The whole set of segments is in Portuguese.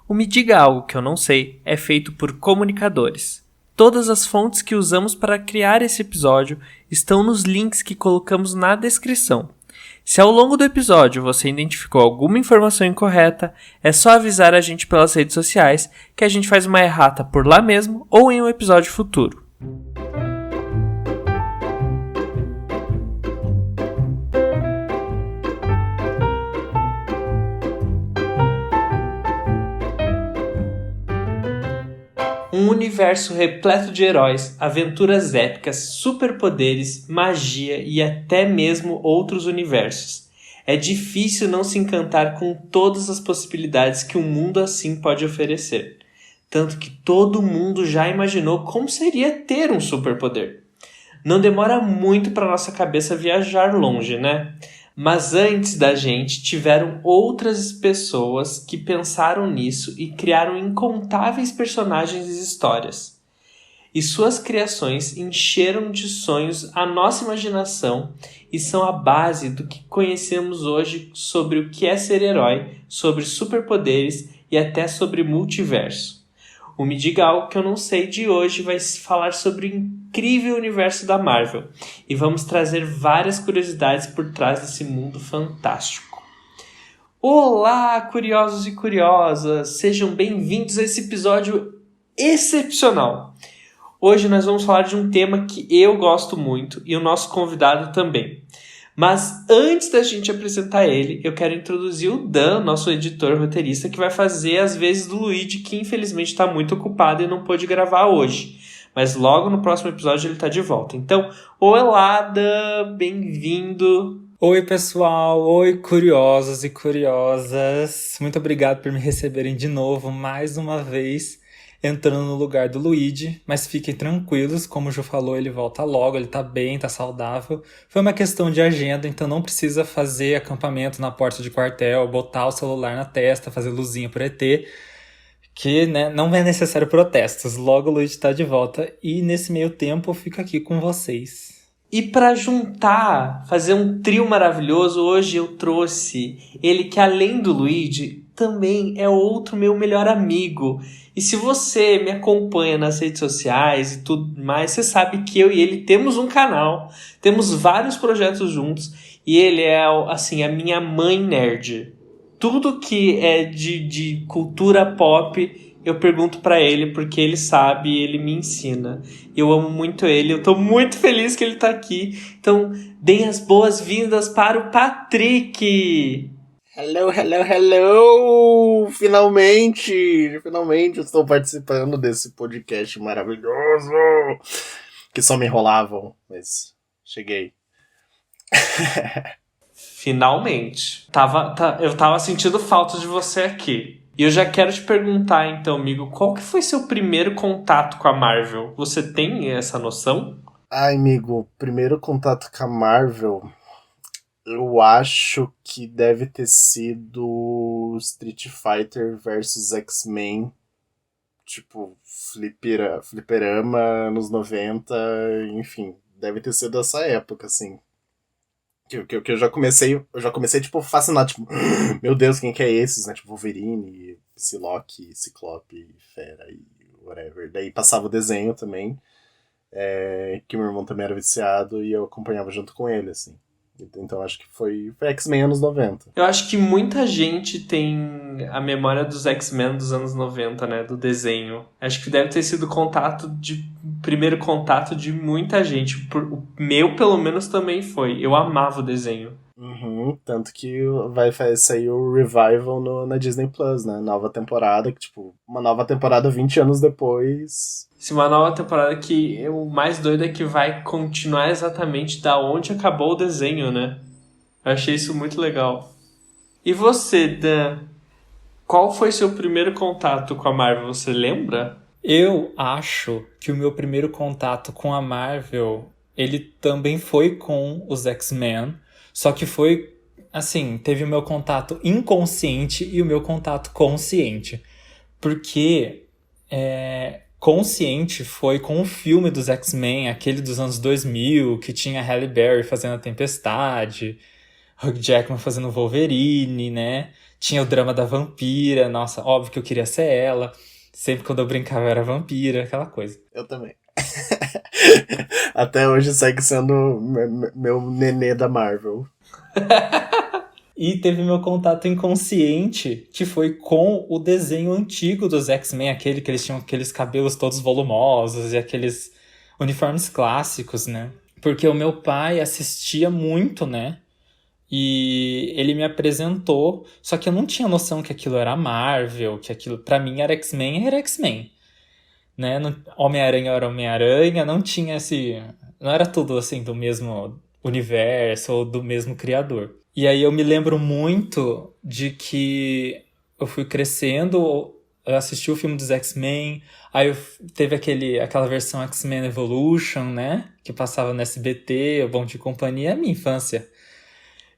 O Me Diga Algo Que Eu Não Sei é feito por comunicadores. Todas as fontes que usamos para criar esse episódio estão nos links que colocamos na descrição. Se ao longo do episódio você identificou alguma informação incorreta, é só avisar a gente pelas redes sociais que a gente faz uma errata por lá mesmo ou em um episódio futuro. Um universo repleto de heróis, aventuras épicas, superpoderes, magia e até mesmo outros universos. É difícil não se encantar com todas as possibilidades que um mundo assim pode oferecer. Tanto que todo mundo já imaginou como seria ter um superpoder. Não demora muito para nossa cabeça viajar longe, né? Mas antes da gente, tiveram outras pessoas que pensaram nisso e criaram incontáveis personagens e histórias. E suas criações encheram de sonhos a nossa imaginação e são a base do que conhecemos hoje sobre o que é ser herói, sobre superpoderes e até sobre multiverso. O Me Diga Algo Que Eu Não Sei de hoje vai falar sobre o incrível universo da Marvel e vamos trazer várias curiosidades por trás desse mundo fantástico. Olá, curiosos e curiosas! Sejam bem-vindos a esse episódio excepcional. Hoje nós vamos falar de um tema que eu gosto muito e o nosso convidado também. Mas antes da gente apresentar ele, eu quero introduzir o Dan, nosso editor roteirista, que vai fazer as vezes do Luigi, que infelizmente está muito ocupado e não pôde gravar hoje. Mas logo no próximo episódio ele está de volta. Então, olá, Dan, bem-vindo! Oi, pessoal! Oi, curiosos e curiosas! Muito obrigado por me receberem de novo, mais uma vez, entrando no lugar do Luigi, mas fiquem tranquilos, como o Ju falou, ele volta logo, ele tá bem, tá saudável. Foi uma questão de agenda, então não precisa fazer acampamento na porta de quartel, botar o celular na testa, fazer luzinha por ET, que né, não é necessário protestos. Logo o Luigi tá de volta e nesse meio tempo eu fico aqui com vocês. E para juntar, fazer um trio maravilhoso, hoje eu trouxe ele que além do Luigi, também é outro meu melhor amigo. E se você me acompanha nas redes sociais e tudo mais, você sabe que eu e ele temos um canal, temos vários projetos juntos e ele é, assim, a minha mãe nerd. Tudo que é de cultura pop eu pergunto pra ele porque ele sabe e ele me ensina. Eu amo muito ele, eu tô muito feliz que ele tá aqui. Então, deem as boas-vindas para o Patrick! Hello, hello, hello! Finalmente estou participando desse podcast maravilhoso! Que só me enrolavam, mas cheguei. Finalmente. Eu tava sentindo falta de você aqui. E eu já quero te perguntar, então, amigo, qual que foi seu primeiro contato com a Marvel? Você tem essa noção? Ai, amigo, primeiro contato com a Marvel, eu acho que deve ter sido Street Fighter versus X-Men, tipo, fliperama, anos 90, enfim, deve ter sido essa época, assim. Que eu já comecei, tipo, fascinado, tipo, meu Deus, quem que é esses, né? Tipo, Wolverine, Psylocke, Ciclope, Fera e whatever. Daí passava o desenho também, que meu irmão também era viciado e eu acompanhava junto com ele, assim. Então acho que foi X-Men anos 90. Eu acho que muita gente tem a memória dos X-Men dos anos 90, né? Do desenho. Acho que deve ter sido primeiro contato de muita gente. O meu, pelo menos, também foi. Eu amava o desenho. Tanto que vai sair o revival na Disney Plus, né? Nova temporada, que tipo, uma nova temporada 20 anos depois. Sim, uma nova temporada que o mais doido é que vai continuar exatamente da onde acabou o desenho, né? Eu achei isso muito legal. E você, Dan? Qual foi seu primeiro contato com a Marvel? Você lembra? Eu acho que o meu primeiro contato com a Marvel, ele também foi com os X-Men, só que foi, assim, teve o meu contato inconsciente e o meu contato consciente. Porque consciente foi com o filme dos X-Men, aquele dos anos 2000, que tinha Halle Berry fazendo a Tempestade, Hugh Jackman fazendo Wolverine, né? Tinha o drama da vampira, nossa, óbvio que eu queria ser ela. Sempre quando eu brincava eu era vampira, aquela coisa. Eu também. Até hoje segue sendo meu nenê da Marvel. E teve meu contato inconsciente, que foi com o desenho antigo dos X-Men, aquele que eles tinham aqueles cabelos todos volumosos e aqueles uniformes clássicos, né? Porque o meu pai assistia muito, né? E ele me apresentou, só que eu não tinha noção que aquilo era Marvel, que aquilo pra mim era X-Men, né? Homem-Aranha era Homem-Aranha, não tinha esse, não era tudo assim do mesmo universo ou do mesmo criador. E aí eu me lembro muito de que eu fui crescendo, eu assisti o filme dos X-Men, aí teve aquela versão X-Men Evolution, né? Que passava no SBT, o Bom de Companhia, é a minha infância.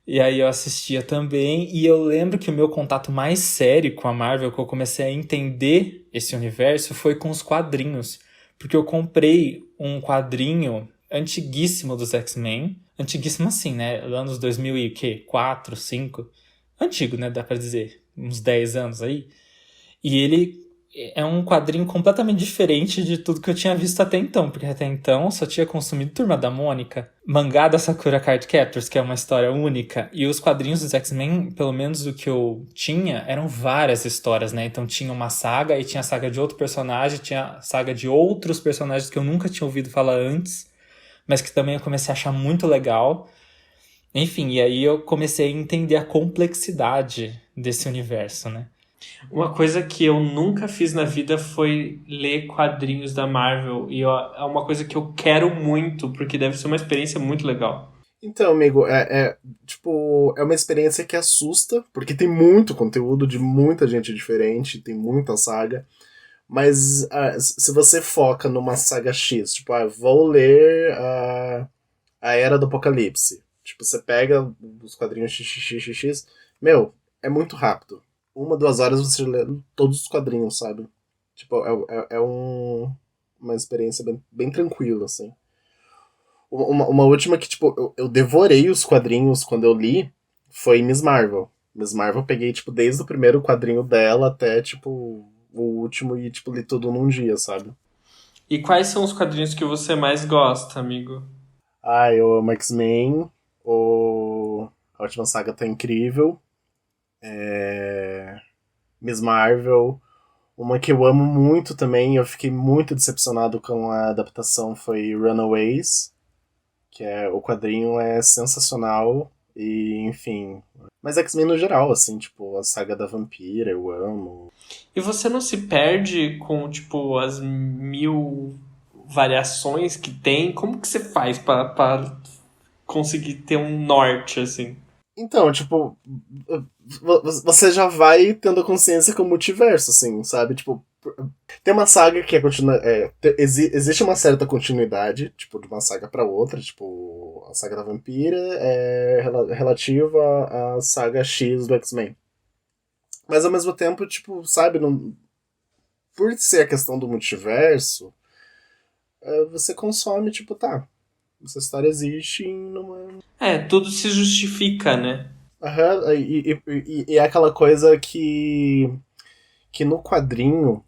E aí eu assistia também, e eu lembro que o meu contato mais sério com a Marvel, que eu comecei a entender esse universo, foi com os quadrinhos. Porque eu comprei um quadrinho antiguíssimo dos X-Men, antiguíssimo assim, né? Anos 2004, 2005. Antigo, né? Dá pra dizer. Uns 10 anos aí. E ele é um quadrinho completamente diferente de tudo que eu tinha visto até então, porque até então eu só tinha consumido Turma da Mônica, mangá da Sakura Card Captors, que é uma história única, e os quadrinhos dos X-Men, pelo menos o que eu tinha, eram várias histórias, né? Então tinha uma saga, e tinha a saga de outro personagem, tinha a saga de outros personagens que eu nunca tinha ouvido falar antes, mas que também eu comecei a achar muito legal. Enfim, e aí eu comecei a entender a complexidade desse universo, né? Uma coisa que eu nunca fiz na vida foi ler quadrinhos da Marvel. E é uma coisa que eu quero muito, porque deve ser uma experiência muito legal. Então, amigo, tipo, é uma experiência que assusta, porque tem muito conteúdo de muita gente diferente, tem muita saga. Mas se você foca numa saga X, tipo, vou ler a Era do Apocalipse. Tipo, você pega os quadrinhos XXXX, meu, é muito rápido. 1, 2 horas você lê todos os quadrinhos, sabe? Tipo, uma experiência bem tranquila, assim. Uma última que, tipo, eu devorei os quadrinhos quando eu li foi Miss Marvel. Miss Marvel eu peguei, tipo, desde o primeiro quadrinho dela até, tipo, o último e, tipo, li tudo num dia, sabe? E quais são os quadrinhos que você mais gosta, amigo? Eu amo X-Men, a última saga tá incrível. Miss Marvel. Uma que eu amo muito também, eu fiquei muito decepcionado com a adaptação, foi Runaways, que o quadrinho é sensacional e, enfim. Mas X-Men no geral, assim, tipo, a saga da vampira, eu amo. E você não se perde com, tipo, as 1000 variações que tem? Como que você faz pra conseguir ter um norte, assim? Então, tipo, você já vai tendo consciência com o multiverso, assim, sabe? Tipo, tem uma saga que existe uma certa continuidade, tipo, de uma saga pra outra, tipo, a saga da vampira é relativa à saga X do X-Men. Mas ao mesmo tempo, tipo, sabe, por ser a questão do multiverso, você consome, tipo, tá, essa história existe numa. Tudo se justifica, né? Aham, e é aquela coisa que no quadrinho,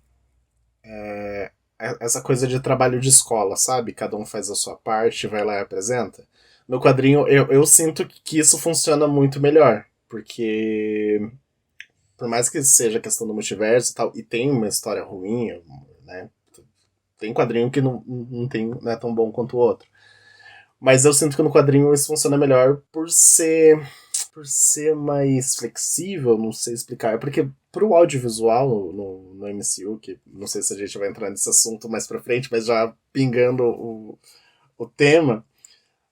essa coisa de trabalho de escola, sabe? Cada um faz a sua parte, vai lá e apresenta. No quadrinho, eu sinto que isso funciona muito melhor, porque por mais que seja questão do multiverso e tal, e tem uma história ruim, né? Tem quadrinho que não é tão bom quanto o outro. Mas eu sinto que no quadrinho isso funciona melhor por ser mais flexível, não sei explicar. Porque pro audiovisual no MCU, que não sei se a gente vai entrar nesse assunto mais pra frente, mas já pingando o tema,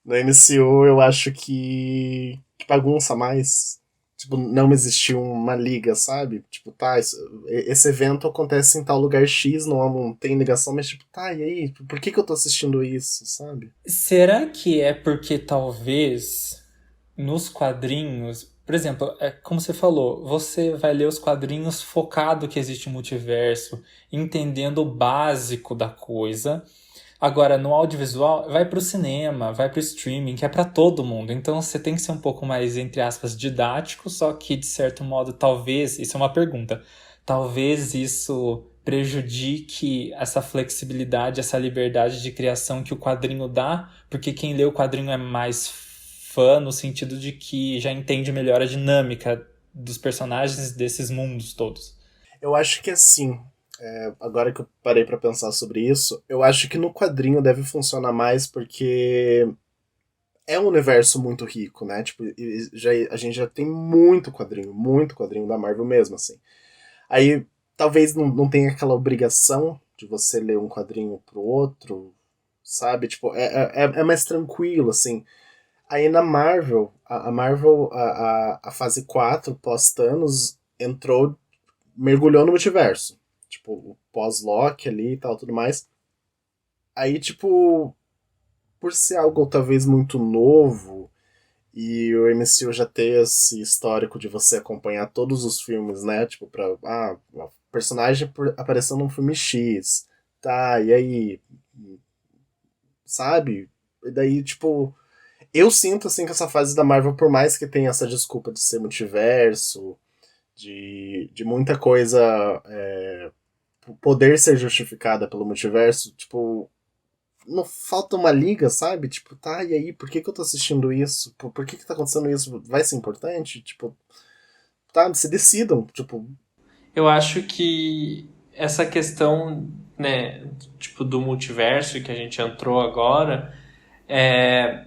no MCU eu acho que bagunça mais. Tipo, não existiu uma liga, sabe? Tipo, tá, esse evento acontece em tal lugar X, não tem ligação, mas tipo, tá, e aí? Por que eu tô assistindo isso, sabe? Será que é porque talvez nos quadrinhos, por exemplo, como você falou, você vai ler os quadrinhos focado que existe um multiverso, entendendo o básico da coisa, Agora, no audiovisual, vai pro cinema, vai pro streaming, que é pra todo mundo. Então, você tem que ser um pouco mais, entre aspas, didático, só que, de certo modo, talvez, isso é uma pergunta, talvez isso prejudique essa flexibilidade, essa liberdade de criação que o quadrinho dá, porque quem lê o quadrinho é mais fã no sentido de que já entende melhor a dinâmica dos personagens desses mundos todos. Eu acho que assim, agora que eu parei pra pensar sobre isso, eu acho que no quadrinho deve funcionar mais porque é um universo muito rico, né? Tipo, a gente já tem muito quadrinho da Marvel mesmo, assim. Aí talvez não tenha aquela obrigação de você ler um quadrinho pro outro, sabe? Tipo, é mais tranquilo, assim. Aí na Marvel, a Marvel, a fase 4 pós-Thanos, mergulhou no multiverso. Tipo, o pós-Loki ali e tal, tudo mais. Aí, tipo, por ser algo talvez muito novo, e o MCU já ter esse histórico de você acompanhar todos os filmes, né? Tipo, o personagem apareceu num filme X, tá, e aí, sabe? E daí, tipo, eu sinto, assim, que essa fase da Marvel, por mais que tenha essa desculpa de ser multiverso, de muita coisa poder ser justificada pelo multiverso, tipo, não falta uma liga, sabe? Tipo, tá, e aí, por que eu tô assistindo isso? Por que tá acontecendo isso? Vai ser importante? Tipo, tá, se decidam, tipo. Eu acho que essa questão, né, tipo, do multiverso que a gente entrou agora, é,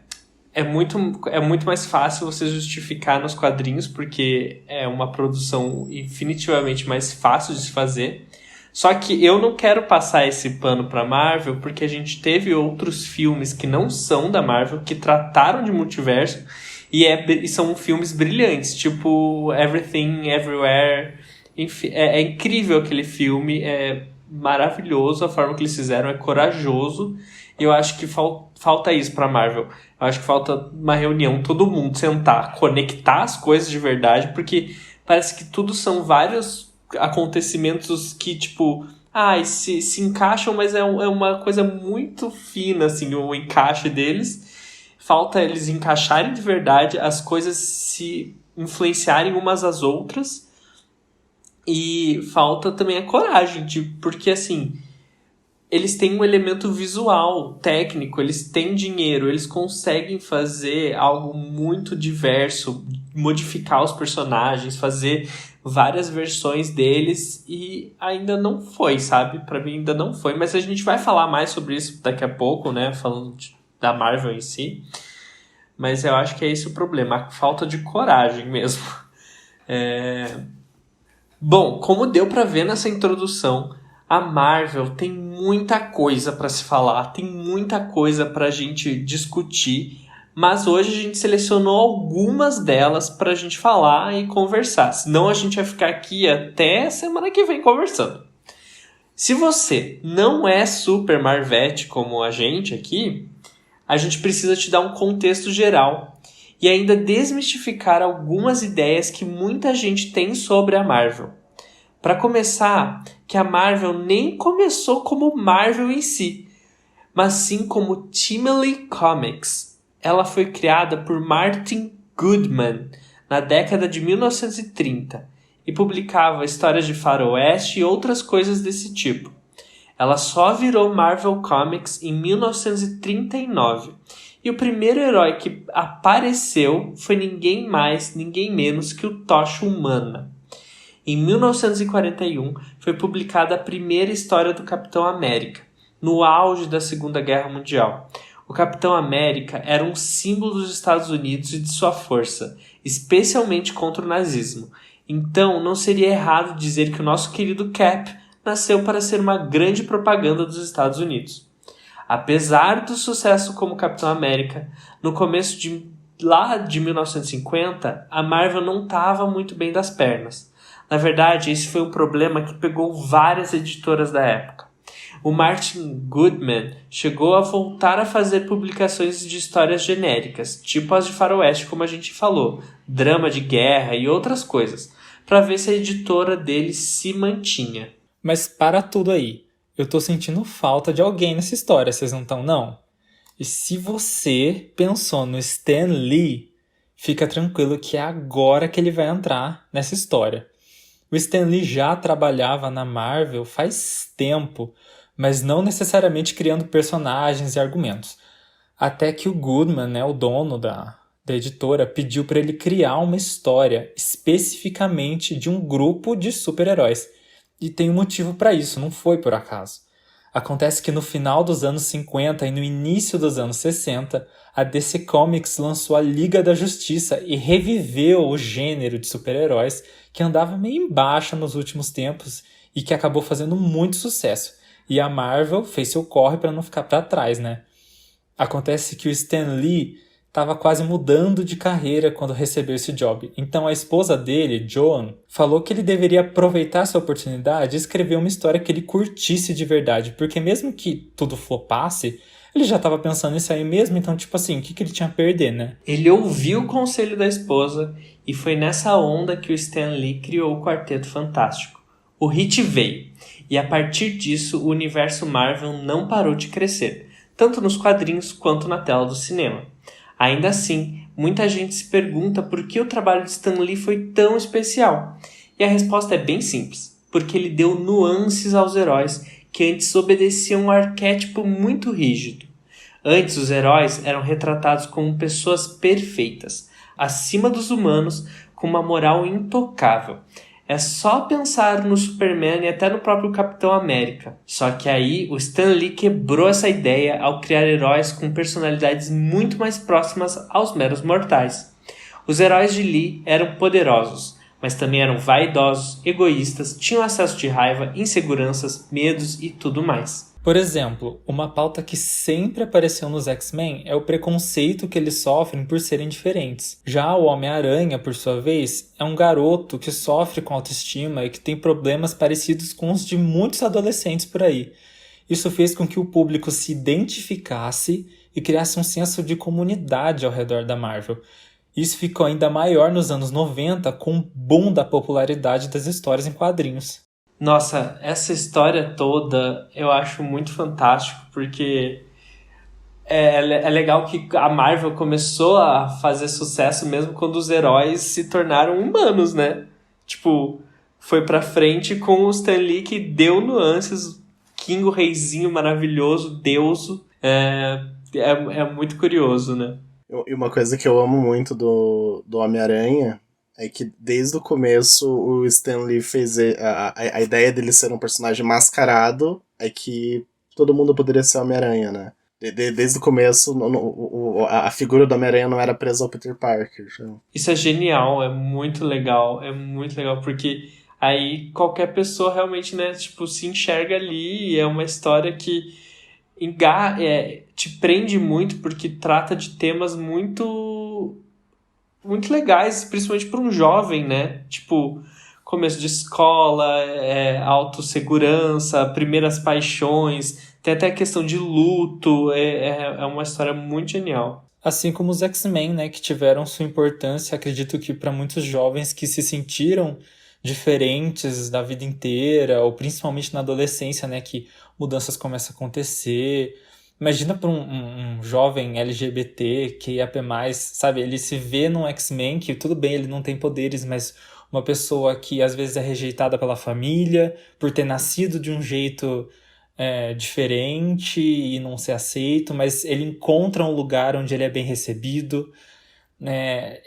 é muito mais fácil você justificar nos quadrinhos, porque é uma produção infinitivamente mais fácil de se fazer. Só que eu não quero passar esse pano pra Marvel, porque a gente teve outros filmes que não são da Marvel, que trataram de multiverso, e são filmes brilhantes, tipo Everything, Everywhere. Enfim, é incrível aquele filme, é maravilhoso a forma que eles fizeram, é corajoso. E eu acho que falta isso pra Marvel. Eu acho que falta uma reunião, todo mundo sentar, conectar as coisas de verdade, porque parece que tudo são vários acontecimentos que, tipo, se encaixam, mas é uma coisa muito fina, assim, o encaixe deles. Falta eles encaixarem de verdade, as coisas se influenciarem umas às outras. E falta também a coragem, porque assim, eles têm um elemento visual, técnico, eles têm dinheiro, eles conseguem fazer algo muito diverso, modificar os personagens, fazer várias versões deles e ainda não foi, sabe? Pra mim ainda não foi, mas a gente vai falar mais sobre isso daqui a pouco, né? Falando da Marvel em si. Mas eu acho que é esse o problema, a falta de coragem mesmo. Bom, como deu pra ver nessa introdução, a Marvel tem muita coisa pra se falar, tem muita coisa pra gente discutir, mas hoje a gente selecionou algumas delas pra gente falar e conversar. Senão a gente vai ficar aqui até semana que vem conversando. Se você não é super Marvete como a gente aqui, a gente precisa te dar um contexto geral e ainda desmistificar algumas ideias que muita gente tem sobre a Marvel. Para começar, que a Marvel nem começou como Marvel em si, mas sim como Timely Comics. Ela foi criada por Martin Goodman na década de 1930 e publicava histórias de faroeste e outras coisas desse tipo. Ela só virou Marvel Comics em 1939 e o primeiro herói que apareceu foi ninguém mais, ninguém menos que o Tocha Humana. Em 1941, foi publicada a primeira história do Capitão América, no auge da Segunda Guerra Mundial. O Capitão América era um símbolo dos Estados Unidos e de sua força, especialmente contra o nazismo. Então, não seria errado dizer que o nosso querido Cap nasceu para ser uma grande propaganda dos Estados Unidos. Apesar do sucesso como Capitão América, no começo de 1950, a Marvel não estava muito bem das pernas. Na verdade, esse foi um problema que pegou várias editoras da época. O Martin Goodman chegou a voltar a fazer publicações de histórias genéricas, tipo as de faroeste, como a gente falou, drama de guerra e outras coisas, para ver se a editora dele se mantinha. Mas para tudo aí. eu tô sentindo falta de alguém nessa história, vocês não estão, não? E se você pensou no Stan Lee, fica tranquilo que é agora que ele vai entrar nessa história. O Stan Lee já trabalhava na Marvel faz tempo, mas não necessariamente criando personagens e argumentos. Até que o Goodman, né, o dono da editora, pediu para ele criar uma história especificamente de um grupo de super-heróis. E tem um motivo para isso, não foi por acaso. Acontece que no final dos anos 50 e no início dos anos 60, a DC Comics lançou a Liga da Justiça e reviveu o gênero de super-heróis que andava meio embaixo nos últimos tempos e que acabou fazendo muito sucesso. E a Marvel fez seu corre para não ficar para trás, né? Acontece que o Stan Lee estava quase mudando de carreira quando recebeu esse job. Então a esposa dele, Joan, falou que ele deveria aproveitar essa oportunidade e escrever uma história que ele curtisse de verdade, porque mesmo que tudo flopasse, ele já estava pensando nisso aí mesmo, então tipo assim, o que ele tinha a perder, né? Ele ouviu o conselho da esposa e foi nessa onda que o Stan Lee criou o Quarteto Fantástico. O hit veio, e a partir disso o universo Marvel não parou de crescer, tanto nos quadrinhos quanto na tela do cinema. Ainda assim, muita gente se pergunta por que o trabalho de Stan Lee foi tão especial. E a resposta é bem simples, porque ele deu nuances aos heróis que antes obedeciam um arquétipo muito rígido. Antes, os heróis eram retratados como pessoas perfeitas, acima dos humanos, com uma moral intocável. É só pensar no Superman e até no próprio Capitão América. Só que aí o Stan Lee quebrou essa ideia ao criar heróis com personalidades muito mais próximas aos meros mortais. Os heróis de Lee eram poderosos, mas também eram vaidosos, egoístas, tinham acesso de raiva, inseguranças, medos e tudo mais. Por exemplo, uma pauta que sempre apareceu nos X-Men é o preconceito que eles sofrem por serem diferentes. Já o Homem-Aranha, por sua vez, é um garoto que sofre com autoestima e que tem problemas parecidos com os de muitos adolescentes por aí. Isso fez com que o público se identificasse e criasse um senso de comunidade ao redor da Marvel. Isso ficou ainda maior nos anos 90 com o boom da popularidade das histórias em quadrinhos. Nossa, essa história toda eu acho muito fantástico, porque é legal que a Marvel começou a fazer sucesso mesmo quando os heróis se tornaram humanos, né? Tipo, foi pra frente com o Stan Lee que deu nuances, King, o reizinho maravilhoso, deuso. É muito curioso, né? E uma coisa que eu amo muito do Homem-Aranha é que desde o começo o Stan Lee fez a ideia dele ser um personagem mascarado é que todo mundo poderia ser Homem-Aranha, né? Desde o começo a figura do Homem-Aranha não era presa ao Peter Parker. Isso é genial, é muito legal porque aí qualquer pessoa realmente, né, tipo, se enxerga ali e é uma história que te prende muito porque trata de temas muito legais, principalmente para um jovem, né? Tipo, começo de escola, autossegurança, primeiras paixões, tem até a questão de luto, é uma história muito genial. Assim como os X-Men, né, que tiveram sua importância, acredito que para muitos jovens que se sentiram diferentes da vida inteira, ou principalmente na adolescência, né, que mudanças começam a acontecer. Imagina para um jovem LGBT, que IAP+, sabe, ele se vê num X-Men, que tudo bem, ele não tem poderes, mas uma pessoa que às vezes é rejeitada pela família, por ter nascido de um jeito diferente e não ser aceito, mas ele encontra um lugar onde ele é bem recebido, né?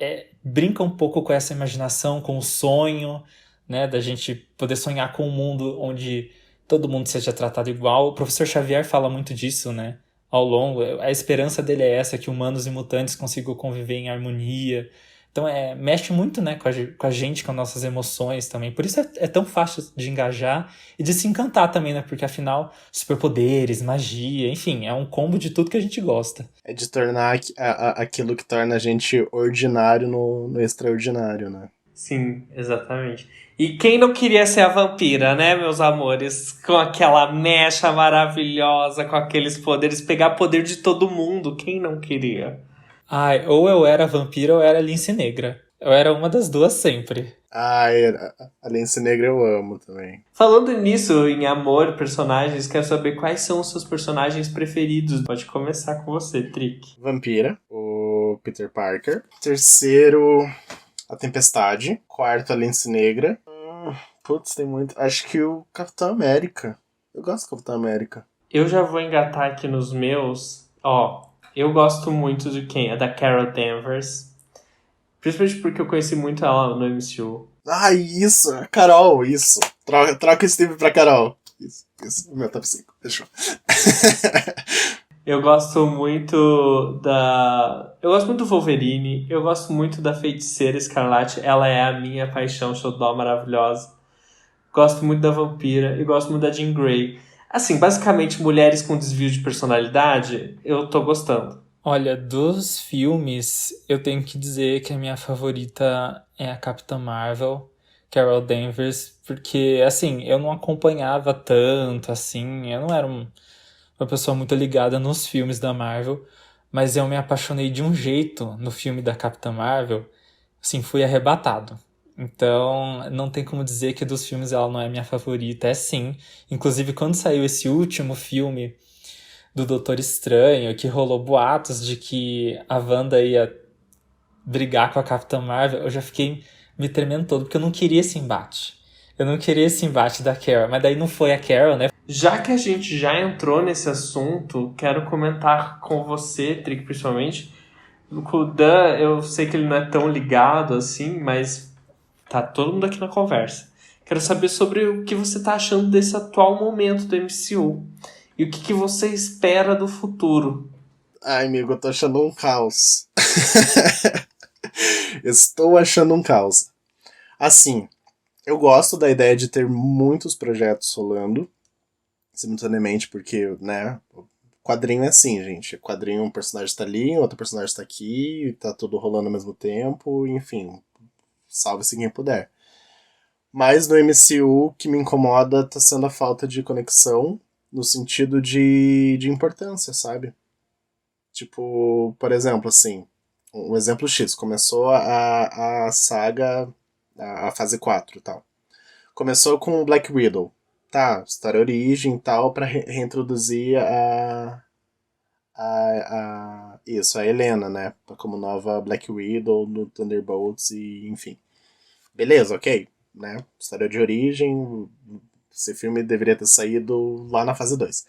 Brinca um pouco com essa imaginação, com o sonho, né, da gente poder sonhar com um mundo onde todo mundo seja tratado igual. O professor Xavier fala muito disso, né, ao longo. A esperança dele é essa, que humanos e mutantes consigam conviver em harmonia. Então mexe muito, né, com a gente, com nossas emoções também. Por isso é tão fácil de engajar e de se encantar também, né? Porque afinal, superpoderes, magia, enfim, é um combo de tudo que a gente gosta. É de tornar aquilo que torna a gente ordinário no extraordinário, né? Sim, exatamente. E quem não queria ser a vampira, né, meus amores? Com aquela mecha maravilhosa, com aqueles poderes, pegar poder de todo mundo, quem não queria? Ai, ou eu era vampira ou eu era lince negra. Eu era uma das duas sempre. Ai, a Lince Negra eu amo também. Falando nisso, em amor, personagens, quero saber quais são os seus personagens preferidos. Pode começar com você, Trick. Vampira, o Peter Parker. Terceiro, a Tempestade. Quarto, a Lince Negra. Putz, tem muito. Acho que o Capitão América. Eu gosto do Capitão América. Eu já vou engatar aqui nos meus. Ó, eu gosto muito de quem? É da Carol Danvers. Principalmente porque eu conheci muito ela no MCU. Ah, isso! A Carol, isso. Troca o Steve pra Carol. Isso. O meu top 5. Fechou. Eu gosto muito da... Eu gosto muito do Wolverine. Eu gosto muito da Feiticeira Escarlate. Ela é a minha paixão, xodó maravilhosa. Gosto muito da Vampira. E gosto muito da Jean Grey. Assim, basicamente, mulheres com desvio de personalidade, eu tô gostando. Olha, dos filmes, eu tenho que dizer que a minha favorita é a Capitã Marvel, Carol Danvers, porque, assim, eu não acompanhava tanto, assim, eu não era uma pessoa muito ligada nos filmes da Marvel, mas eu me apaixonei de um jeito no filme da Capitã Marvel, assim, fui arrebatado. Então, não tem como dizer que dos filmes ela não é minha favorita, é sim. Inclusive, quando saiu esse último filme do Doutor Estranho, que rolou boatos de que a Wanda ia brigar com a Capitã Marvel, eu já fiquei me tremendo todo, porque eu não queria esse embate. Eu não queria esse embate da Carol, mas daí não foi a Carol, né? Já que a gente já entrou nesse assunto, quero comentar com você, Trick, principalmente. Com o Dan, eu sei que ele não é tão ligado assim, mas tá todo mundo aqui na conversa. Quero saber sobre o que você tá achando desse atual momento do MCU. E o que você espera do futuro. Ai, amigo, eu tô achando um caos. Estou achando um caos. Assim, eu gosto da ideia de ter muitos projetos rolando simultaneamente, porque, né, quadrinho é assim, gente. Quadrinho, um personagem tá ali, outro personagem tá aqui, tá tudo rolando ao mesmo tempo, enfim, salve-se quem puder. Mas no MCU, o que me incomoda tá sendo a falta de conexão, no sentido de importância, sabe? Tipo, por exemplo, assim, um exemplo X, começou a saga, a fase 4 e tal. Começou com o Black Widow. Tá, história origem e tal, pra reintroduzir isso, a Helena, né? Como nova Black Widow no Thunderbolts e enfim. Beleza, ok, né? História de origem, esse filme deveria ter saído lá na fase 2.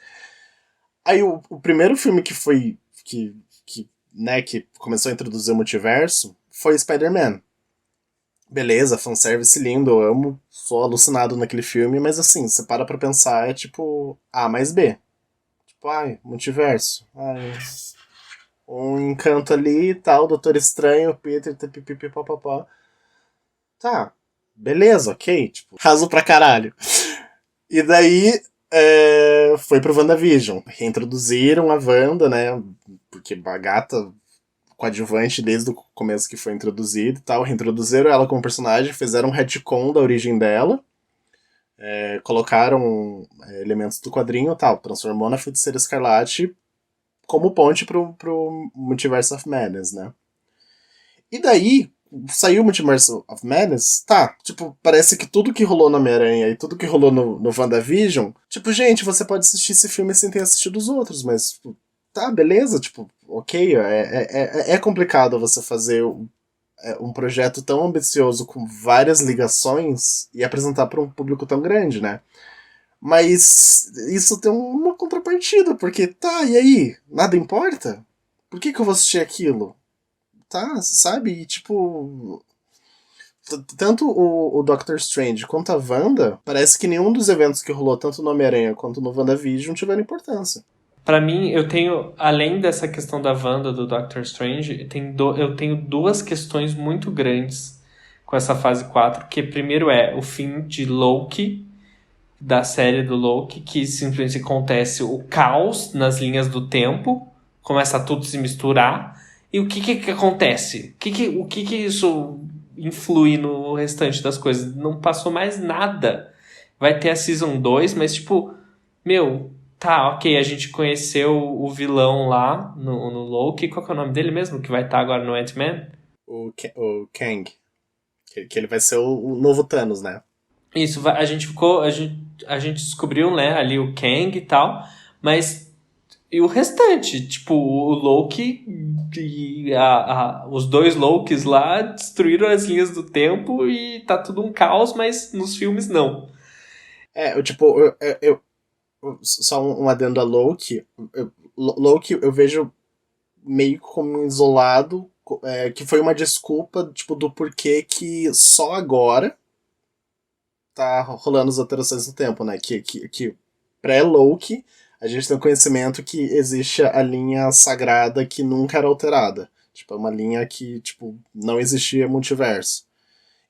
Aí o primeiro filme que foi, né, que começou a introduzir o multiverso foi Spider-Man. Beleza, fanservice lindo, eu amo, sou alucinado naquele filme, mas assim, você para pra pensar, é tipo A mais B. Tipo, ai, multiverso. Ai, um encanto ali e tal, Doutor Estranho, Peter, pipipipopopó. Tá, beleza, ok, tipo, raso pra caralho. E daí foi pro WandaVision. Reintroduziram a Wanda, né? Porque a gata coadjuvante desde o começo que foi introduzido e tal. Reintroduziram ela como personagem, fizeram um retcon da origem dela. Colocaram elementos do quadrinho e tal. Transformou na Feiticeira Escarlate como ponte pro Multiverse of Madness, né? E daí, saiu o Multiverse of Madness, tá, tipo, parece que tudo que rolou no Homem-Aranha e tudo que rolou no WandaVision, tipo, gente, você pode assistir esse filme sem ter assistido os outros, mas, tipo, tá, beleza, tipo, ok, é complicado você fazer um projeto tão ambicioso com várias ligações e apresentar para um público tão grande, né? Mas isso tem uma contrapartida, porque, tá, e aí? Nada importa? Por que eu vou assistir aquilo? Tá, sabe? E, tipo, tanto o Doctor Strange quanto a Wanda, parece que nenhum dos eventos que rolou tanto no Homem-Aranha quanto no WandaVision tiveram importância. Pra mim, eu tenho, além dessa questão da Wanda, do Doctor Strange, eu tenho duas questões muito grandes com essa fase 4, que primeiro é o fim de Loki, da série do Loki, que simplesmente acontece o caos nas linhas do tempo, começa a tudo se misturar, e o que acontece? O que isso influi no restante das coisas? Não passou mais nada. Vai ter a Season 2, mas tipo, meu, tá, ok, a gente conheceu o vilão lá no Loki, qual que é o nome dele mesmo, que vai estar agora no Ant-Man? O Kang. Que ele vai ser o novo Thanos, né? Isso, a gente descobriu, né, ali o Kang e tal, mas e o restante? Tipo, o Loki e os dois Lokis lá destruíram as linhas do tempo e tá tudo um caos, mas nos filmes não. Tipo, só um adendo a Loki. Loki eu vejo meio como isolado, que foi uma desculpa, tipo, do porquê que só agora tá rolando as alterações do tempo, né? Que pré-Loki, a gente tem o conhecimento que existe a linha sagrada que nunca era alterada. Tipo, é uma linha que, tipo, não existia multiverso.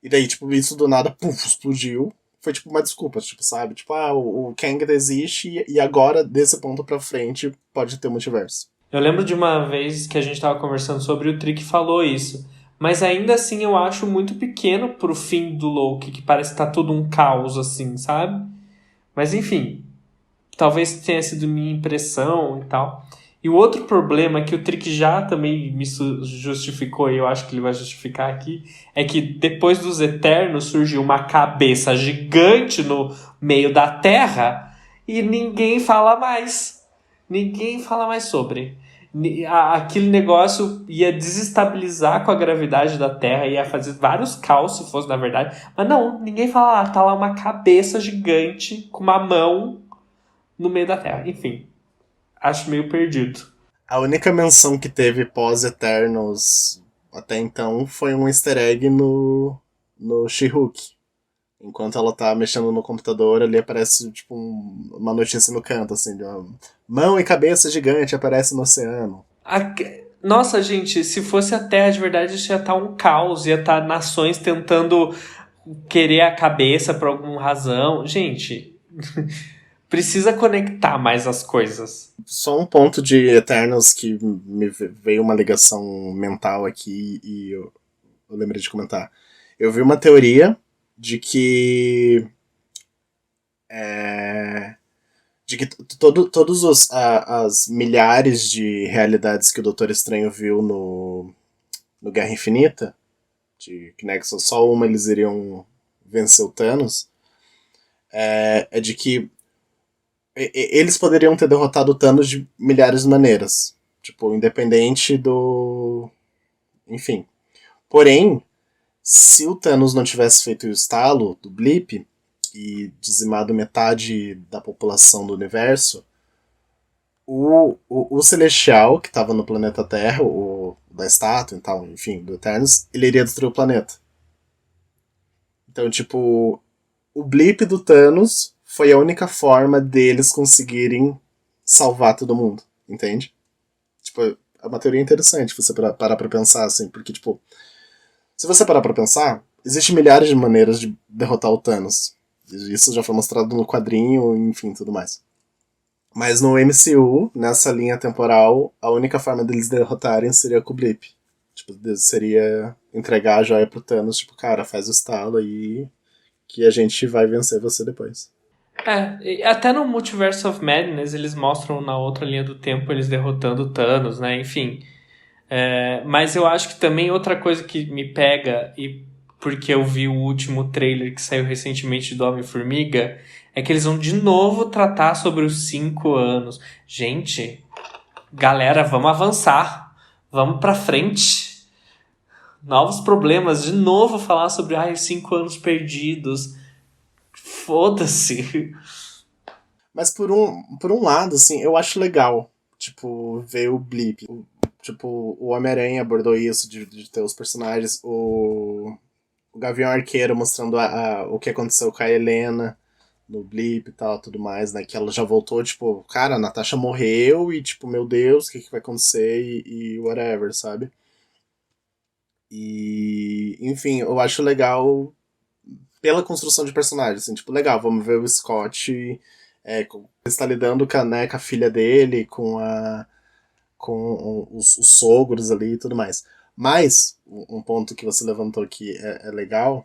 E daí, tipo, isso do nada, puf, explodiu. Foi, tipo, uma desculpa, tipo, sabe? Tipo, o Kang existe e agora, desse ponto pra frente, pode ter multiverso. Eu lembro de uma vez que a gente tava conversando sobre o Trick falou isso. Mas ainda assim eu acho muito pequeno pro fim do Loki, que parece que tá tudo um caos, assim, sabe? Mas enfim, talvez tenha sido minha impressão e tal. E o outro problema que o Trick já também me justificou, e eu acho que ele vai justificar aqui, é que depois dos Eternos surgiu uma cabeça gigante no meio da Terra e ninguém fala mais. Ninguém fala mais sobre. Aquele negócio ia desestabilizar com a gravidade da Terra, ia fazer vários caos se fosse na verdade. Mas não, ninguém fala, tá lá uma cabeça gigante com uma mão no meio da Terra. Enfim, acho meio perdido. A única menção que teve pós-Eternos até então foi um easter egg no She-Hulk. Enquanto ela tá mexendo no computador, ali aparece, tipo, uma notícia no canto, assim, de uma mão e cabeça gigante aparece no oceano. Nossa, gente, se fosse a Terra de verdade, isso ia estar um caos, ia estar nações tentando querer a cabeça por alguma razão. Gente, precisa conectar mais as coisas. Só um ponto de Eternals que me veio uma ligação mental aqui e eu lembrei de comentar. Eu vi uma teoria de que de que todos as milhares de realidades que o Doutor Estranho viu no Guerra Infinita, que né, só uma eles iriam vencer o Thanos, de que eles poderiam ter derrotado o Thanos de milhares de maneiras. Tipo, independente do. Enfim. Porém, se o Thanos não tivesse feito o estalo do blip e dizimado metade da população do universo, o Celestial, que estava no planeta Terra, o da estátua e tal, enfim, do Eternos, ele iria destruir o planeta. Então, tipo, o blip do Thanos foi a única forma deles conseguirem salvar todo mundo, entende? Tipo, é uma teoria interessante você parar pra pensar, assim, porque, tipo, se você parar pra pensar, existem milhares de maneiras de derrotar o Thanos. Isso já foi mostrado no quadrinho, enfim, tudo mais. Mas no MCU, nessa linha temporal, a única forma deles derrotarem seria com o blip. Tipo, seria entregar a joia pro Thanos, tipo, cara, faz o estalo aí que a gente vai vencer você depois. Até no Multiverse of Madness eles mostram na outra linha do tempo eles derrotando o Thanos, né? Enfim. Mas eu acho que também outra coisa que me pega, e porque eu vi o último trailer que saiu recentemente do Homem-Formiga, é que eles vão de novo tratar sobre os 5 anos. Gente, galera, vamos avançar. Vamos pra frente. Novos problemas. De novo falar sobre os 5 anos perdidos. Foda-se. Mas por um lado, assim, eu acho legal, tipo, ver o blip. Tipo, o Homem-Aranha abordou isso, de ter os personagens, o Gavião Arqueiro mostrando o que aconteceu com a Helena no blip e tal, tudo mais, né? Que ela já voltou, tipo, cara, a Natasha morreu e, tipo, meu Deus, o que vai acontecer e whatever, sabe? E, enfim, eu acho legal pela construção de personagem, assim, tipo, legal, vamos ver o Scott está lidando com a filha dele, com os sogros ali e tudo mais. Mas, um ponto que você levantou aqui é legal,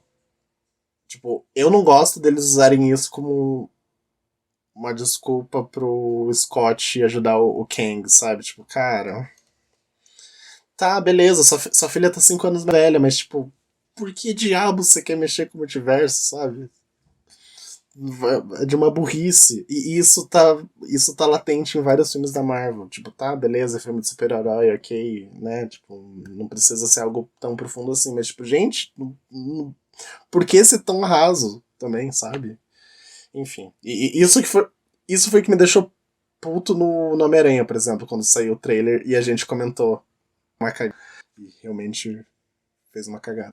tipo, eu não gosto deles usarem isso como uma desculpa pro Scott ajudar o Kang, sabe? Tipo, cara, tá, beleza, sua filha tá 5 anos mais velha, mas, tipo, por que diabo você quer mexer com o multiverso, sabe? É de uma burrice. E isso tá latente em vários filmes da Marvel. Tipo, tá, beleza, filme de super-herói, ok, né? Tipo, não precisa ser algo tão profundo assim. Mas, tipo, gente, por que ser tão raso também, sabe? Enfim. E isso foi que me deixou puto no Homem-Aranha, por exemplo, quando saiu o trailer e a gente comentou uma cagada. E realmente fez uma cagada.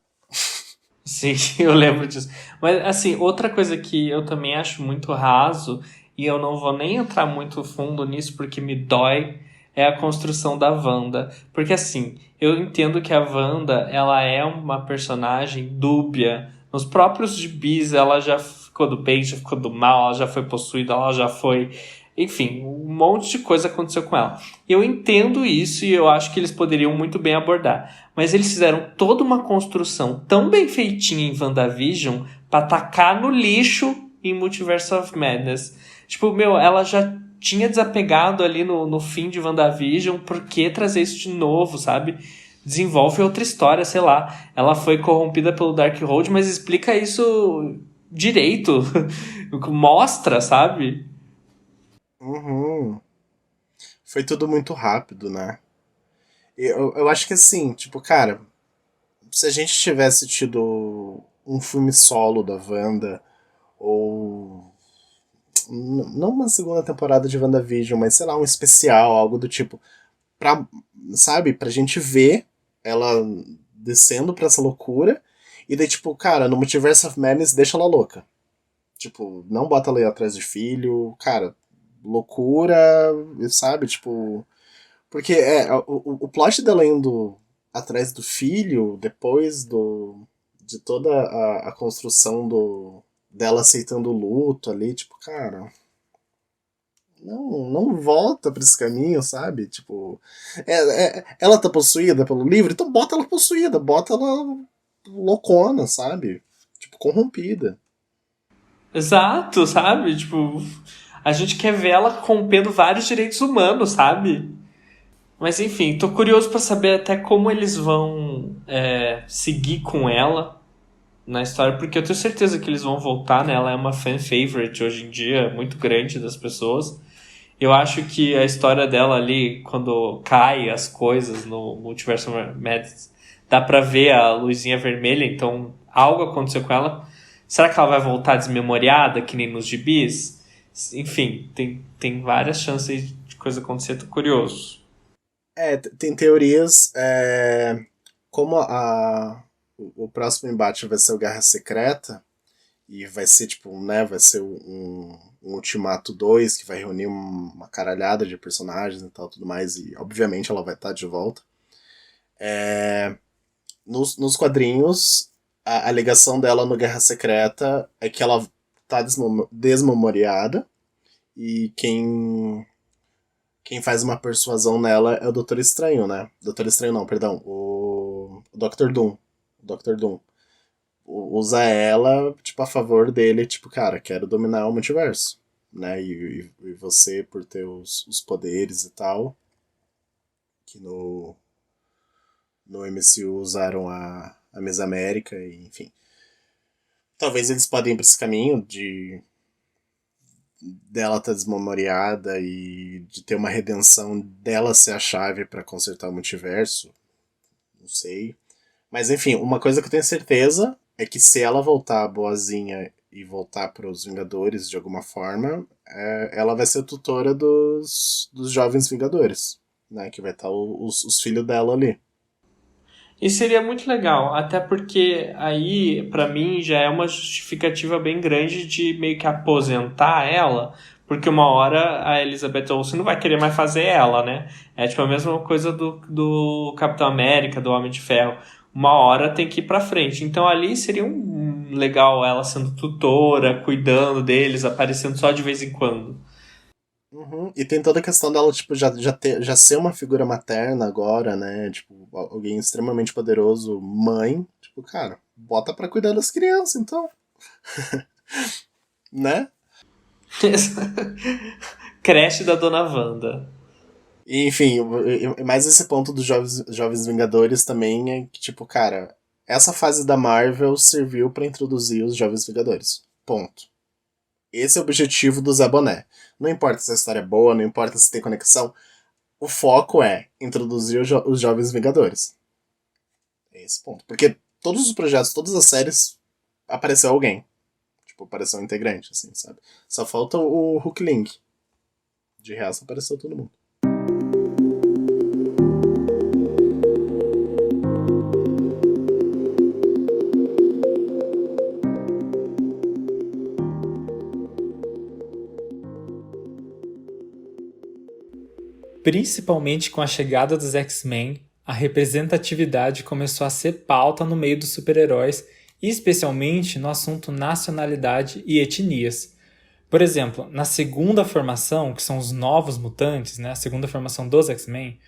Sim, eu lembro disso. Mas, assim, outra coisa que eu também acho muito raso, e eu não vou nem entrar muito fundo nisso porque me dói, é a construção da Wanda. Porque, assim, eu entendo que a Wanda, ela é uma personagem dúbia. Nos próprios gibis, ela já ficou do bem, já ficou do mal, ela já foi possuída, ela já foi... Enfim, um monte de coisa aconteceu com ela. Eu entendo isso e eu acho que eles poderiam muito bem abordar. Mas eles fizeram toda uma construção tão bem feitinha em WandaVision pra tacar no lixo em Multiverse of Madness. Tipo, meu, ela já tinha desapegado ali no fim de WandaVision, por que trazer isso de novo, sabe? Desenvolve outra história, sei lá. Ela foi corrompida pelo Darkhold, mas explica isso direito. Mostra, sabe? Uhum. Foi tudo muito rápido, né? Eu acho que assim, tipo, cara, se a gente tivesse tido um filme solo da Wanda, ou. Não uma segunda temporada de WandaVision, mas sei lá, um especial, algo do tipo. Pra, sabe, pra gente ver ela descendo pra essa loucura. E daí, tipo, cara, no Multiverse of Madness deixa ela louca. Tipo, não bota ela aí atrás de filho. Cara, loucura, sabe? Tipo. Porque o plot dela indo atrás do filho, depois de toda a construção dela aceitando o luto ali, tipo, cara, não volta pra esse caminho, sabe? Tipo, ela tá possuída pelo livro, então bota ela possuída, bota ela loucona, sabe? Tipo, corrompida. Exato, sabe? Tipo, a gente quer ver ela rompendo vários direitos humanos, sabe? Mas enfim, tô curioso pra saber até como eles vão seguir com ela na história, porque eu tenho certeza que eles vão voltar, né? Ela é uma fan favorite hoje em dia, muito grande das pessoas. Eu acho que a história dela ali, quando cai as coisas no Multiverso Madness, dá pra ver a luzinha vermelha, então algo aconteceu com ela. Será que ela vai voltar desmemoriada, que nem nos gibis? Enfim, tem várias chances de coisa acontecer, tô curioso. Tem teorias. Como o próximo embate vai ser o Guerra Secreta, e vai ser tipo, né, vai ser um Ultimato 2 que vai reunir uma caralhada de personagens e tal, tudo mais, e obviamente ela vai estar de volta. Nos quadrinhos, a ligação dela no Guerra Secreta é que ela tá desmemoriada, e quem faz uma persuasão nela é o Doutor Estranho, né? Doutor Estranho não, perdão, o Doctor Doom. O Doctor Doom usa ela, tipo, a favor dele, tipo, cara, quero dominar o multiverso, né? E você, por ter os poderes e tal, que no MCU usaram a Miss América, e, enfim. Talvez eles podem ir pra esse caminho de dela tá desmemoriada e de ter uma redenção dela ser a chave para consertar o multiverso. Não sei. Mas enfim, uma coisa que eu tenho certeza é que se ela voltar boazinha e voltar para os Vingadores de alguma forma, ela vai ser tutora dos jovens Vingadores, né? Que vai estar os filhos dela ali. E seria muito legal, até porque aí, pra mim, já é uma justificativa bem grande de meio que aposentar ela, porque uma hora a Elizabeth Olsen não vai querer mais fazer ela, né? É tipo a mesma coisa do Capitão América, do Homem de Ferro. Uma hora tem que ir pra frente. Então ali seria legal ela sendo tutora, cuidando deles, aparecendo só de vez em quando. Uhum. E tem toda a questão dela, tipo, já ser uma figura materna agora, né? Tipo, alguém extremamente poderoso, mãe. Tipo, cara, bota pra cuidar das crianças, então. Né? Creche da Dona Wanda. E, enfim, mais esse ponto dos jovens Vingadores também é que, tipo, cara, essa fase da Marvel serviu pra introduzir os Jovens Vingadores. Ponto. Esse é o objetivo do Zé Boné. Não importa se a história é boa, não importa se tem conexão. O foco é introduzir os Jovens Vingadores. É esse ponto. Porque todos os projetos, todas as séries, apareceu alguém. Tipo, apareceu um integrante, assim, sabe? Só falta o Hulk Link. De resto, apareceu todo mundo. Principalmente com a chegada dos X-Men, a representatividade começou a ser pauta no meio dos super-heróis, e especialmente no assunto nacionalidade e etnias. Por exemplo, na segunda formação, que são os Novos Mutantes, né, a segunda formação dos X-Men,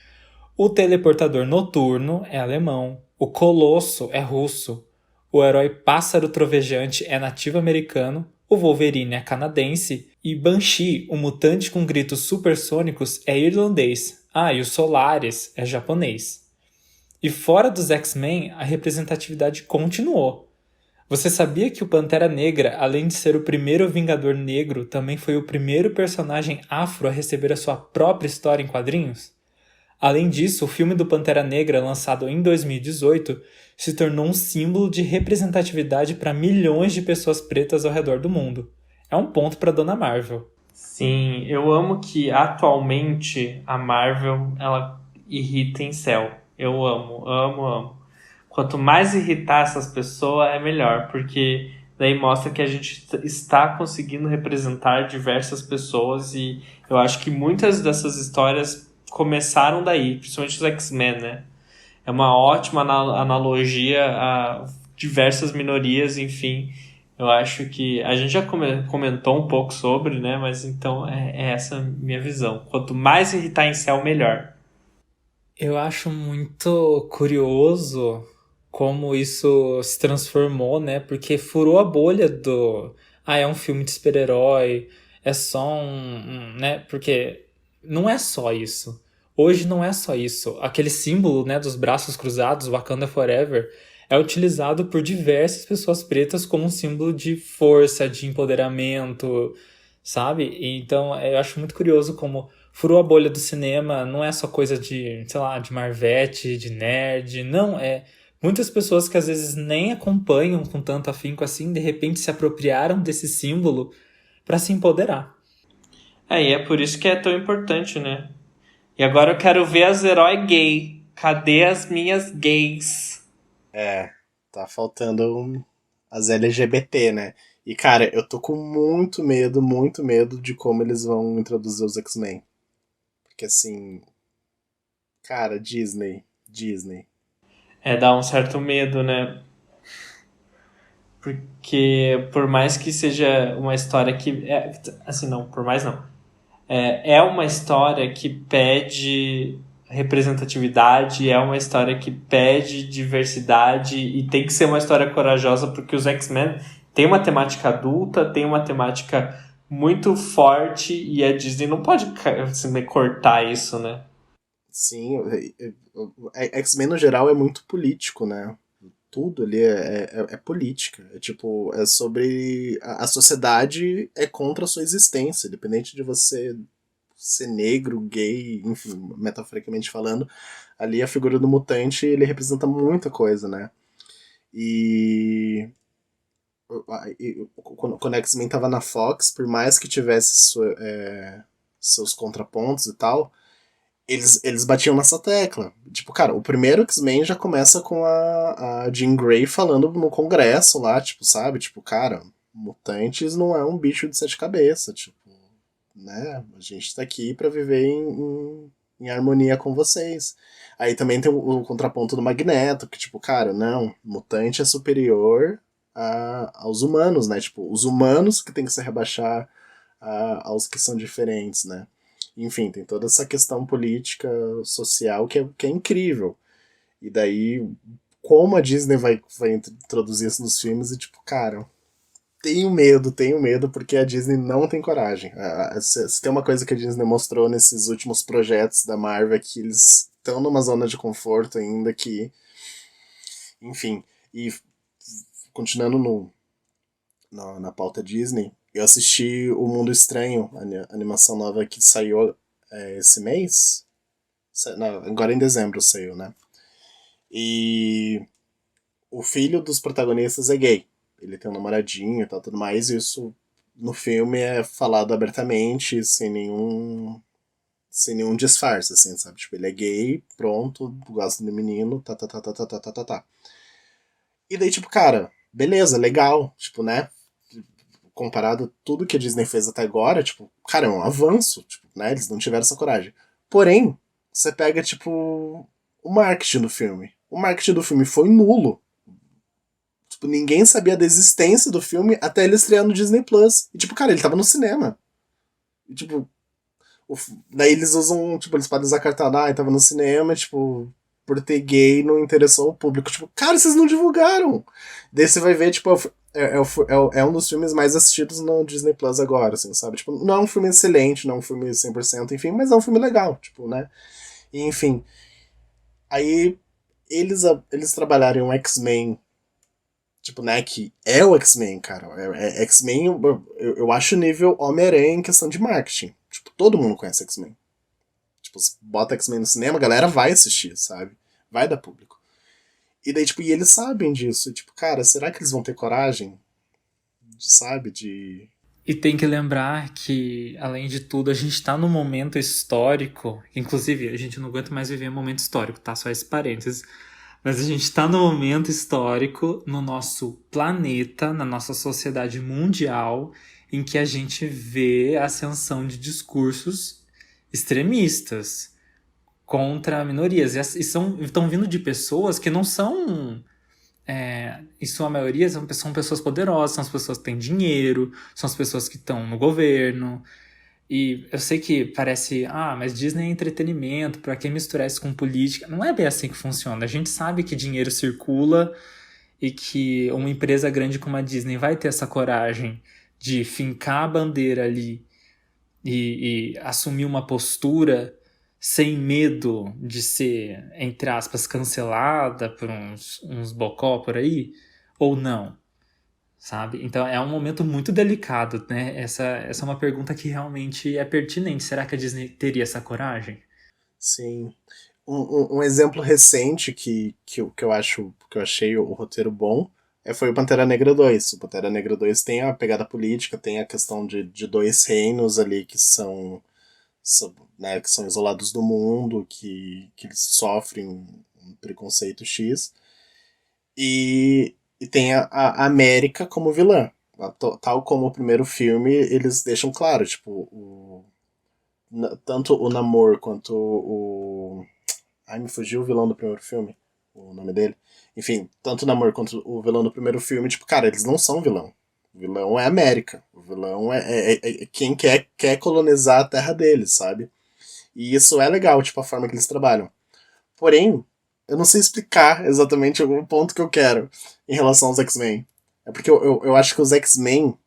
o teleportador noturno é alemão, o Colosso é russo, o herói Pássaro Trovejante é nativo americano, o Wolverine é canadense e Banshee, o mutante com gritos supersônicos, é irlandês. Ah, e o Solaris é japonês. E fora dos X-Men, a representatividade continuou. Você sabia que o Pantera Negra, além de ser o primeiro Vingador Negro, também foi o primeiro personagem afro a receber a sua própria história em quadrinhos? Além disso, o filme do Pantera Negra, lançado em 2018, se tornou um símbolo de representatividade para milhões de pessoas pretas ao redor do mundo. É um ponto para Dona Marvel. Sim, eu amo que atualmente a Marvel ela irrita em céu. Eu amo, amo, amo. Quanto mais irritar essas pessoas, é melhor, porque daí mostra que a gente está conseguindo representar diversas pessoas e eu acho que muitas dessas histórias começaram daí, principalmente os X-Men, né? É uma ótima analogia a diversas minorias, enfim. Eu acho que a gente já comentou um pouco sobre, né? Mas então é essa a minha visão. Quanto mais irritar em céu, melhor. Eu acho muito curioso como isso se transformou, né? Porque furou a bolha do. Ah, é um filme de super-herói, é só né? Porque não é só isso. Hoje não é só isso. Aquele símbolo, né, dos braços cruzados, Wakanda Forever, é utilizado por diversas pessoas pretas como um símbolo de força, de empoderamento, sabe? Então, eu acho muito curioso como furou a bolha do cinema, não é só coisa de, sei lá, de Marvete, de nerd, não, é muitas pessoas que às vezes nem acompanham com tanto afinco assim, de repente se apropriaram desse símbolo para se empoderar. E é por isso que é tão importante, né? E agora eu quero ver as herói gay. Cadê as minhas gays? É, tá faltando as LGBT, né? E, cara, eu tô com muito medo de como eles vão introduzir os X-Men. Porque, assim, cara, Disney. Dá um certo medo, né? Porque por mais que seja uma história que. Assim, não, por mais não. É uma história que pede representatividade, é uma história que pede diversidade e tem que ser uma história corajosa porque os X-Men têm uma temática adulta, tem uma temática muito forte e a Disney não pode assim, cortar isso, né? Sim, X-Men no geral é muito político, né? Tudo ali é política. É tipo, é sobre. A sociedade é contra a sua existência, independente de você ser negro, gay, enfim, metaforicamente falando. Ali a figura do mutante ele representa muita coisa, né? E. Quando X-Men tava na Fox, por mais que tivesse seus contrapontos e tal, eles batiam nessa tecla. Tipo, cara, o primeiro X-Men já começa com a Jean Grey falando no congresso lá, tipo, sabe? Tipo, cara, mutantes não é um bicho de sete cabeças, tipo, né? A gente tá aqui pra viver em harmonia com vocês. Aí também tem o contraponto do Magneto, que tipo, cara, não, mutante é superior aos humanos, né? Tipo, os humanos que tem que se rebaixar aos que são diferentes, né? Enfim, tem toda essa questão política, social que é incrível. E daí, como a Disney vai introduzir isso nos filmes, e tipo, cara, tenho medo, porque a Disney não tem coragem. Se tem uma coisa que a Disney mostrou nesses últimos projetos da Marvel é que eles estão numa zona de conforto ainda que. Enfim. E continuando na pauta Disney, eu assisti O Mundo Estranho, a animação nova que saiu esse mês. Não, agora em dezembro saiu, né? E o filho dos protagonistas é gay. Ele tem um namoradinho e tal, tudo mais, e isso no filme é falado abertamente, sem nenhum disfarce, assim, sabe? Tipo, ele é gay, pronto, gosta do menino, tá, tá, tá, tá, tá, tá, tá, tá, tá. E daí, tipo, cara, beleza, legal, tipo, né? Comparado a tudo que a Disney fez até agora, tipo, cara, é um avanço, tipo, né? Eles não tiveram essa coragem. Porém, você pega, tipo, o marketing do filme. O marketing do filme foi nulo. Tipo, ninguém sabia da existência do filme até ele estrear no Disney Plus. E, tipo, cara, ele tava no cinema. E, tipo, daí eles usam, tipo, eles podem usar cartão, tava no cinema, tipo, por ter gay não interessou o público. Tipo, cara, vocês não divulgaram! Daí você vai ver, tipo, é um dos filmes mais assistidos no Disney Plus agora, assim, sabe? Tipo, não é um filme excelente, não é um filme 100%, enfim, mas é um filme legal, tipo, né? E, enfim, aí eles trabalharam em um X-Men, tipo, né, que é o X-Men, cara. X-Men, eu acho nível Homem-Aranha em questão de marketing. Tipo, todo mundo conhece X-Men. Tipo, se bota X-Men no cinema, a galera vai assistir, sabe? Vai dar público. E daí, tipo, e eles sabem disso. E, tipo, cara, será que eles vão ter coragem? Sabe? E tem que lembrar que, além de tudo, a gente tá num momento histórico. Inclusive, a gente não aguenta mais viver um momento histórico, tá? Só esse parênteses. Mas a gente tá num momento histórico no nosso planeta, na nossa sociedade mundial, em que a gente vê a ascensão de discursos extremistas contra minorias. Estão vindo de pessoas que não são, em sua maioria, são pessoas poderosas, são as pessoas que têm dinheiro, são as pessoas que estão no governo. E eu sei que parece, mas Disney é entretenimento, pra que misturar isso com política? Não é bem assim que funciona. A gente sabe que dinheiro circula e que uma empresa grande como a Disney vai ter essa coragem de fincar a bandeira ali e assumir uma postura sem medo de ser, entre aspas, cancelada por uns bocó por aí, ou não, sabe? Então é um momento muito delicado, né? Essa é uma pergunta que realmente é pertinente. Será que a Disney teria essa coragem? Sim. Um exemplo recente que eu achei o roteiro bom foi o Pantera Negra 2. O Pantera Negra 2 tem a pegada política, tem a questão de dois reinos ali né, que são isolados do mundo, que eles sofrem um preconceito X. E tem a América como vilã. Tal como o primeiro filme, eles deixam claro, tipo, tanto o Namor quanto o. Ai, me fugiu o vilão do primeiro filme, o nome dele. Enfim, tanto o Namor quanto o vilão do primeiro filme, tipo, cara, eles não são vilão. O vilão é a América. O vilão é quem quer colonizar a terra deles, sabe? E isso é legal, tipo, a forma que eles trabalham. Porém, eu não sei explicar exatamente o ponto que eu quero em relação aos X-Men. É porque eu acho que os X-Men,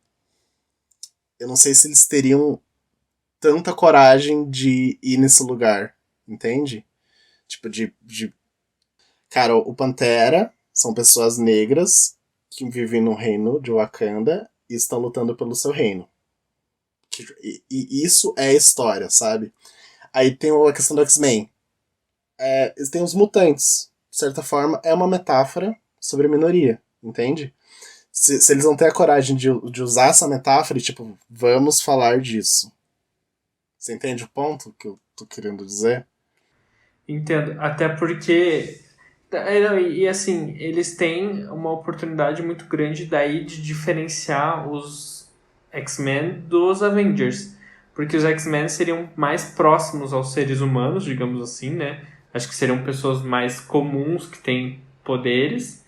eu não sei se eles teriam tanta coragem de ir nesse lugar, entende? Tipo, cara, o Pantera são pessoas negras que vivem no reino de Wakanda e estão lutando pelo seu reino. E isso é a história, sabe? Aí tem a questão do X-Men. Eles têm os mutantes. De certa forma, é uma metáfora sobre a minoria, entende? Se eles não têm a coragem de usar essa metáfora e, tipo, vamos falar disso. Você entende o ponto que eu tô querendo dizer? Entendo. Até porque. E assim, eles têm uma oportunidade muito grande daí de diferenciar os X-Men dos Avengers. Porque os X-Men seriam mais próximos aos seres humanos, digamos assim, né? Acho que seriam pessoas mais comuns que têm poderes.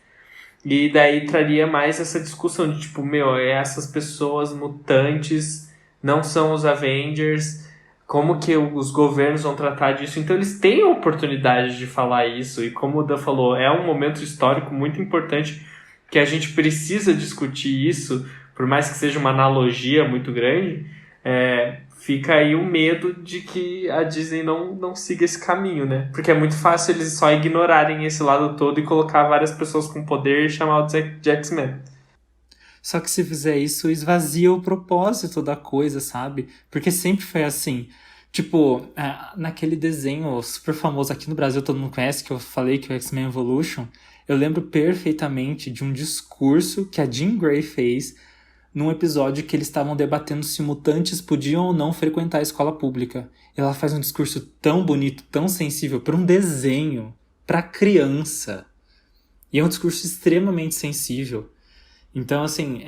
E daí traria mais essa discussão de tipo, essas pessoas mutantes não são os Avengers, como que os governos vão tratar disso? Então eles têm a oportunidade de falar isso, e como o Dan falou, é um momento histórico muito importante que a gente precisa discutir isso, por mais que seja uma analogia muito grande, Fica aí o medo de que a Disney não siga esse caminho, né? Porque é muito fácil eles só ignorarem esse lado todo e colocar várias pessoas com poder e chamar de X-Men. Só que se fizer isso, esvazia o propósito da coisa, sabe? Porque sempre foi assim. Tipo, naquele desenho super famoso aqui no Brasil, todo mundo conhece, que eu falei que é o X-Men Evolution, eu lembro perfeitamente de um discurso que a Jean Grey fez num episódio que eles estavam debatendo se mutantes podiam ou não frequentar a escola pública. Ela faz um discurso tão bonito, tão sensível, para um desenho, para criança. E é um discurso extremamente sensível. Então, assim,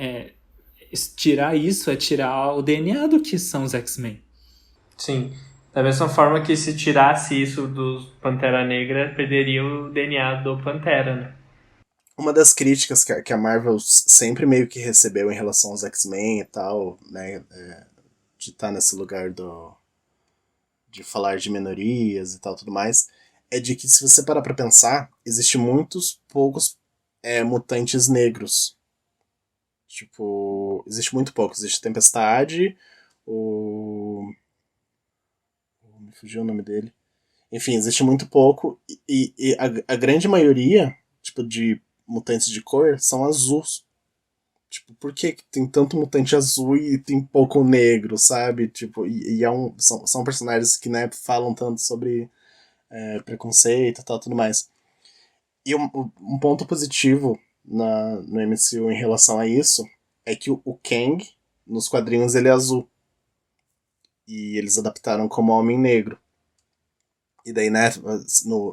tirar isso é tirar o DNA do que são os X-Men. Sim. Da mesma forma que se tirasse isso do Pantera Negra, perderia o DNA do Pantera, né? Uma das críticas que a Marvel sempre meio que recebeu em relação aos X-Men e tal, né, de estar nesse lugar de falar de minorias e tal, tudo mais, é de que se você parar pra pensar, existe muitos poucos mutantes negros. Tipo, existe muito pouco. Existe Tempestade, me fugiu o nome dele. Enfim, existe muito pouco, e a grande maioria, tipo, de mutantes de cor são azuis. Tipo, por que tem tanto mutante azul e tem pouco negro, sabe? Tipo, são personagens que, né, falam tanto sobre preconceito e tal, tudo mais. E um ponto positivo no MCU em relação a isso é que o Kang, nos quadrinhos, ele é azul. E eles adaptaram como Homem Negro. E daí, né,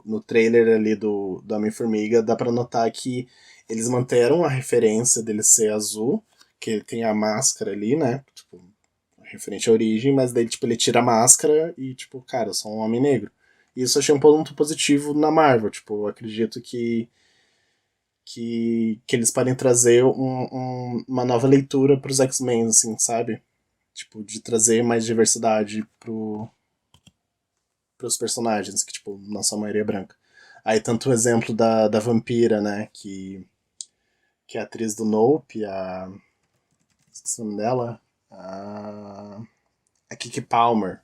no trailer ali do Homem-Formiga, dá pra notar que eles manteram a referência dele ser azul, que ele tem a máscara ali, né, tipo, referente à origem, mas daí, tipo, ele tira a máscara e, tipo, cara, eu sou um homem negro. E isso eu achei um ponto positivo na Marvel, tipo, eu acredito que eles podem trazer uma nova leitura pros X-Men, assim, sabe? Tipo, de trazer mais diversidade pros personagens, que, tipo, na sua maioria é branca. Aí, tanto o exemplo da Vampira, né, que é a atriz do Nope, esqueci o nome dela, a Keke Palmer.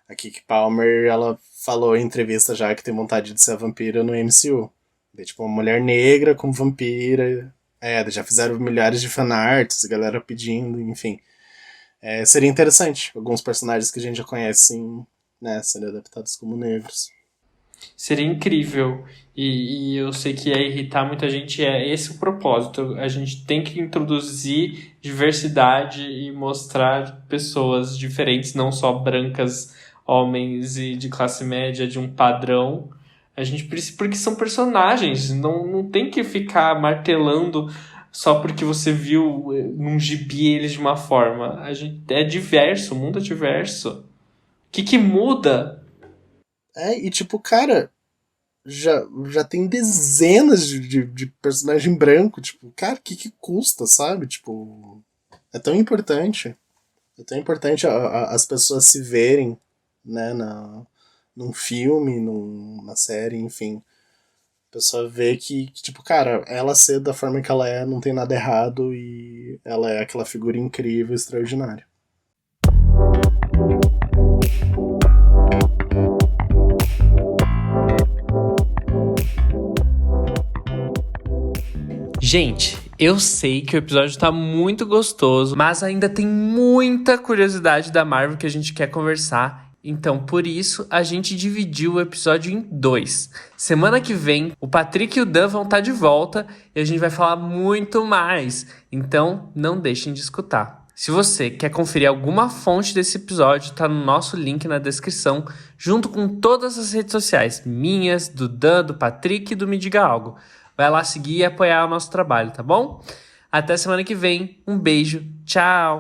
A Keke Palmer, ela falou em entrevista já que tem vontade de ser a vampira no MCU. Daí, tipo, uma mulher negra como vampira. Já fizeram milhares de fanarts, a galera pedindo, enfim. Seria interessante alguns personagens que a gente já conhece, né, serem adaptados como negros. Seria incrível. E eu sei que ia irritar muita gente, é esse o propósito. A gente tem que introduzir diversidade e mostrar pessoas diferentes, não só brancas, homens e de classe média, de um padrão. A gente precisa, porque são personagens, não tem que ficar martelando só porque você viu num gibi eles de uma forma. A gente é diverso, o mundo é diverso. O que muda? E tipo, cara, já tem dezenas de personagem branco, tipo, cara, o que custa, sabe? Tipo, é tão importante. É tão importante as pessoas se verem, né, num filme, numa série, enfim. A pessoa vê que, tipo, cara, ela ser da forma que ela é, não tem nada errado e ela é aquela figura incrível, extraordinária. Gente, eu sei que o episódio tá muito gostoso, mas ainda tem muita curiosidade da Marvel que a gente quer conversar. Então, por isso, a gente dividiu o episódio em 2. Semana que vem, o Patrick e o Dan vão estar de volta e a gente vai falar muito mais. Então, não deixem de escutar. Se você quer conferir alguma fonte desse episódio, tá no nosso link na descrição, junto com todas as redes sociais, minhas, do Dan, do Patrick e do Me Diga Algo. Vai lá seguir e apoiar o nosso trabalho, tá bom? Até semana que vem. Um beijo. Tchau!